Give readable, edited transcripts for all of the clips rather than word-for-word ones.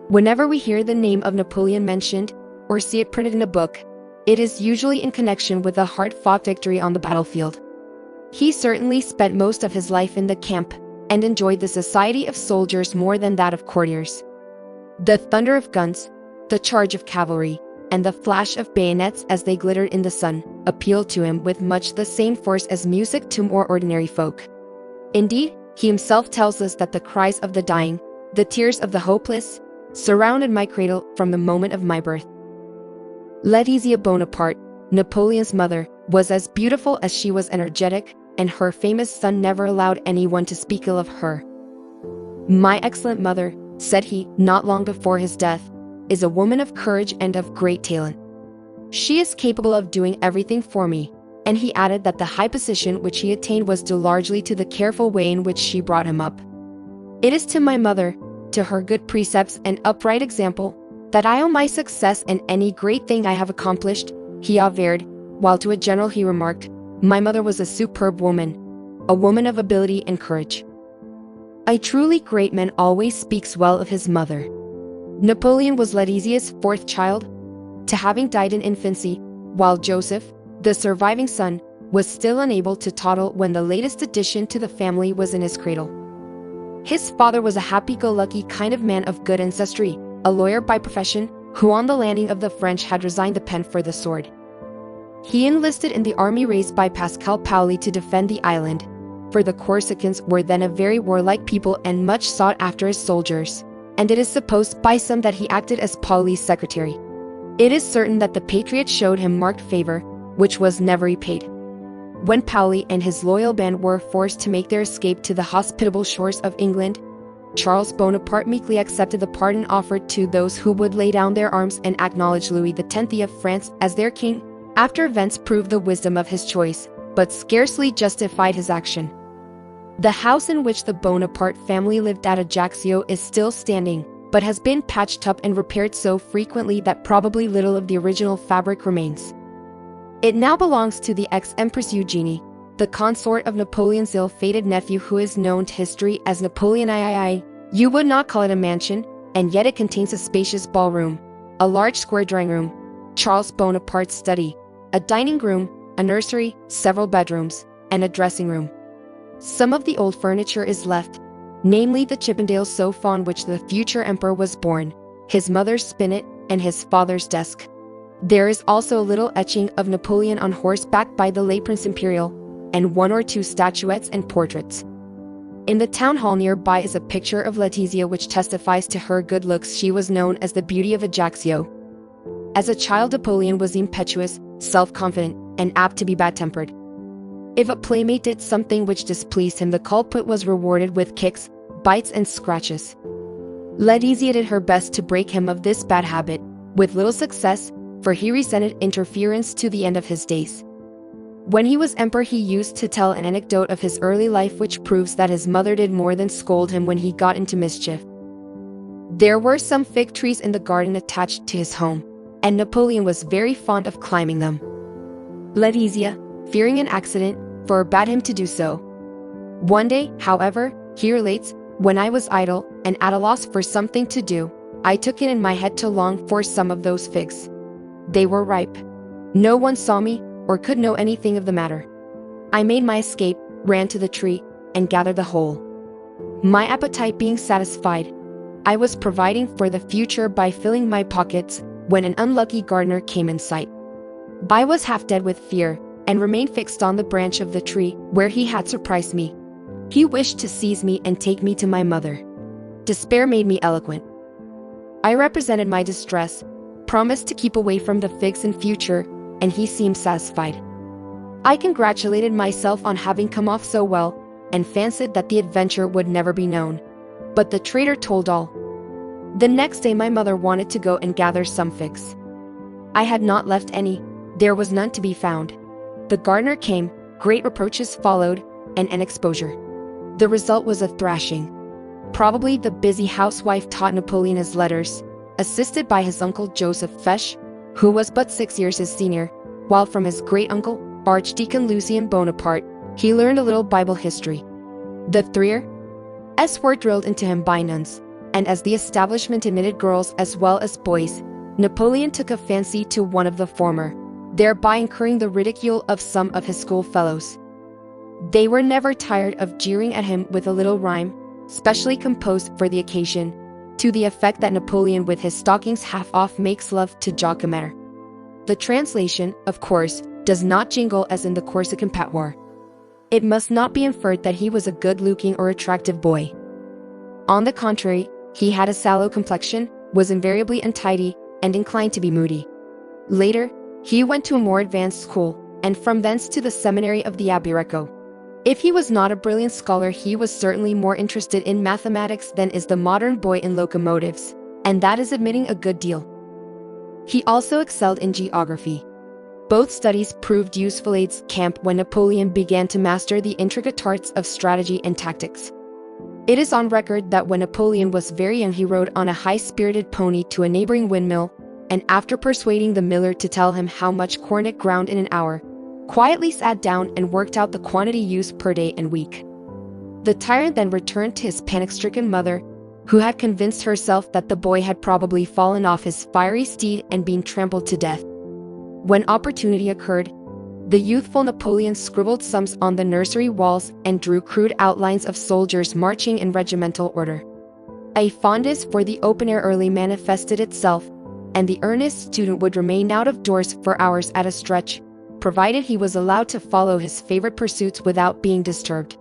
Whenever we hear the name of Napoleon mentioned, or see it printed in a book, it is usually in connection with a hard-fought victory on the battlefield. He certainly spent most of his life in the camp, and enjoyed the society of soldiers more than that of courtiers. The thunder of guns, the charge of cavalry, and the flash of bayonets as they glittered in the sun, appealed to him with much the same force as music to more ordinary folk. Indeed, he himself tells us that the cries of the dying, the tears of the hopeless, surrounded my cradle from the moment of my birth. Letizia Bonaparte, Napoleon's mother, was as beautiful as she was energetic, and her famous son never allowed anyone to speak ill of her. "My excellent mother," said he, not long before his death, "is a woman of courage and of great talent. She is capable of doing everything for me," and he added that the high position which he attained was due largely to the careful way in which she brought him up. "It is to my mother, to her good precepts and upright example, that I owe my success and any great thing I have accomplished," he averred, while to a general he remarked, "My mother was a superb woman, a woman of ability and courage." A truly great man always speaks well of his mother. Napoleon was Letizia's fourth child, to having died in infancy, while Joseph, the surviving son, was still unable to toddle when the latest addition to the family was in his cradle. His father was a happy-go-lucky kind of man of good ancestry, a lawyer by profession, who on the landing of the French had resigned the pen for the sword. He enlisted in the army raised by Pascal Paoli to defend the island, for the Corsicans were then a very warlike people and much sought after as soldiers, and it is supposed by some that he acted as Paoli's secretary. It is certain that the patriots showed him marked favor, which was never repaid. When Paoli and his loyal band were forced to make their escape to the hospitable shores of England, Charles Bonaparte meekly accepted the pardon offered to those who would lay down their arms and acknowledge Louis X of France as their king. After events proved the wisdom of his choice, but scarcely justified his action. The house in which the Bonaparte family lived at Ajaccio is still standing, but has been patched up and repaired so frequently that probably little of the original fabric remains. It now belongs to the ex-Empress Eugenie, the consort of Napoleon's ill-fated nephew, who is known to history as Napoleon III. You would not call it a mansion, and yet it contains a spacious ballroom, a large square drawing room, Charles Bonaparte's study, a dining room, a nursery, several bedrooms, and a dressing room. Some of the old furniture is left, namely the Chippendale sofa on which the future emperor was born, his mother's spinet, and his father's desk. There is also a little etching of Napoleon on horseback by the late Prince Imperial, and one or two statuettes and portraits. In the town hall nearby is a picture of Letizia which testifies to her good looks. She was known as the Beauty of Ajaccio. As a child, Napoleon was impetuous, self-confident, and apt to be bad-tempered. If a playmate did something which displeased him, the culprit was rewarded with kicks, bites, and scratches. Letizia did her best to break him of this bad habit, with little success, for he resented interference to the end of his days. When he was emperor, he used to tell an anecdote of his early life which proves that his mother did more than scold him when he got into mischief. There were some fig trees in the garden attached to his home, and Napoleon was very fond of climbing them. Letizia, fearing an accident, forbade him to do so. One day, however, he relates, "When I was idle, and at a loss for something to do, I took it in my head to long for some of those figs. They were ripe. No one saw me, or could know anything of the matter. I made my escape, ran to the tree, and gathered the whole. My appetite being satisfied, I was providing for the future by filling my pockets, when an unlucky gardener came in sight. I was half dead with fear, and remained fixed on the branch of the tree where he had surprised me. He wished to seize me and take me to my mother. Despair made me eloquent. I represented my distress, promised to keep away from the figs in future, and he seemed satisfied. I congratulated myself on having come off so well, and fancied that the adventure would never be known. But the traitor told all. The next day my mother wanted to go and gather some figs. I had not left any, there was none to be found. The gardener came, great reproaches followed, and an exposure. The result was a thrashing. Probably the busy housewife taught Napoleon his letters, assisted by his uncle Joseph Fesch, who was but 6 years his senior, while from his great-uncle, Archdeacon Lucien Bonaparte, he learned a little Bible history. The 3's were drilled into him by nuns, and as the establishment admitted girls as well as boys, Napoleon took a fancy to one of the former, thereby incurring the ridicule of some of his schoolfellows. They were never tired of jeering at him with a little rhyme, specially composed for the occasion, to the effect that Napoleon with his stockings half off makes love to Jacquemer. The translation, of course, does not jingle as in the Corsican patois. It must not be inferred that he was a good-looking or attractive boy. On the contrary, he had a sallow complexion, was invariably untidy, and inclined to be moody. Later, he went to a more advanced school, and from thence to the seminary of the Abbey Recco. If he was not a brilliant scholar, he was certainly more interested in mathematics than is the modern boy in locomotives, and that is admitting a good deal. He also excelled in geography. Both studies proved useful aids camp when Napoleon began to master the intricate arts of strategy and tactics. It is on record that when Napoleon was very young he rode on a high-spirited pony to a neighboring windmill, and after persuading the miller to tell him how much corn it ground in an hour, quietly sat down and worked out the quantity used per day and week. The tyrant then returned to his panic-stricken mother, who had convinced herself that the boy had probably fallen off his fiery steed and been trampled to death. When opportunity occurred, the youthful Napoleon scribbled sums on the nursery walls and drew crude outlines of soldiers marching in regimental order. A fondness for the open air early manifested itself, and the earnest student would remain out of doors for hours at a stretch, provided he was allowed to follow his favorite pursuits without being disturbed.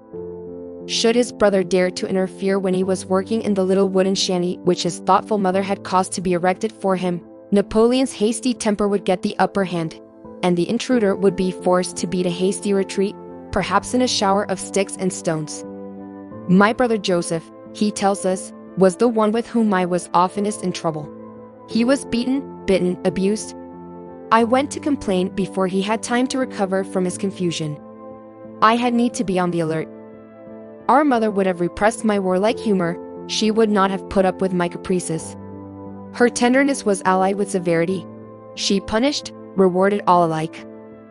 Should his brother dare to interfere when he was working in the little wooden shanty which his thoughtful mother had caused to be erected for him, Napoleon's hasty temper would get the upper hand, and the intruder would be forced to beat a hasty retreat, perhaps in a shower of sticks and stones. My brother Joseph, he tells us, was the one with whom I was oftenest in trouble. He was beaten, bitten, abused. I went to complain before he had time to recover from his confusion. I had need to be on the alert. Our mother would have repressed my warlike humor, she would not have put up with my caprices. Her tenderness was allied with severity. She punished, rewarded all alike.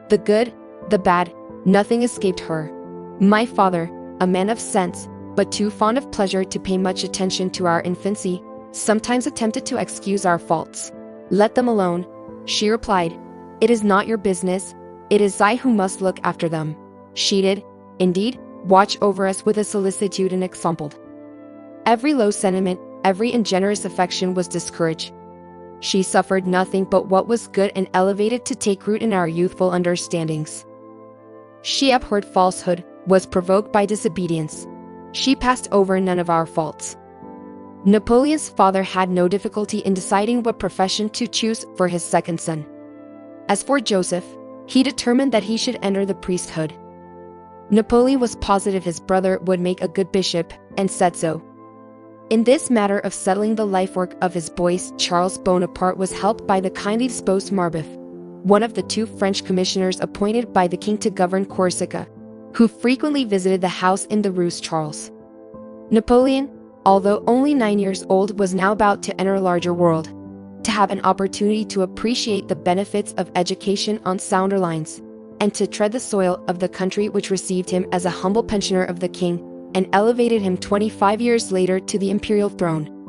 The good, the bad, nothing escaped her. My father, a man of sense, but too fond of pleasure to pay much attention to our infancy, sometimes attempted to excuse our faults. Let them alone, she replied. It is not your business, it is I who must look after them. She did, indeed, watch over us with a solicitude unexampled. Every low sentiment, every ungenerous affection was discouraged. She suffered nothing but what was good and elevated to take root in our youthful understandings. She abhorred falsehood, was provoked by disobedience. She passed over none of our faults. Napoleon's father had no difficulty in deciding what profession to choose for his second son. As for Joseph, he determined that he should enter the priesthood. Napoleon was positive his brother would make a good bishop, and said so. In this matter of settling the life work of his boys, Charles Bonaparte was helped by the kindly disposed Marbeuf, one of the two French commissioners appointed by the king to govern Corsica, who frequently visited the house in the Rue Charles. Napoleon, although only 9 years old, was now about to enter a larger world, to have an opportunity to appreciate the benefits of education on sounder lines, and to tread the soil of the country which received him as a humble pensioner of the king, and elevated him 25 years later to the imperial throne.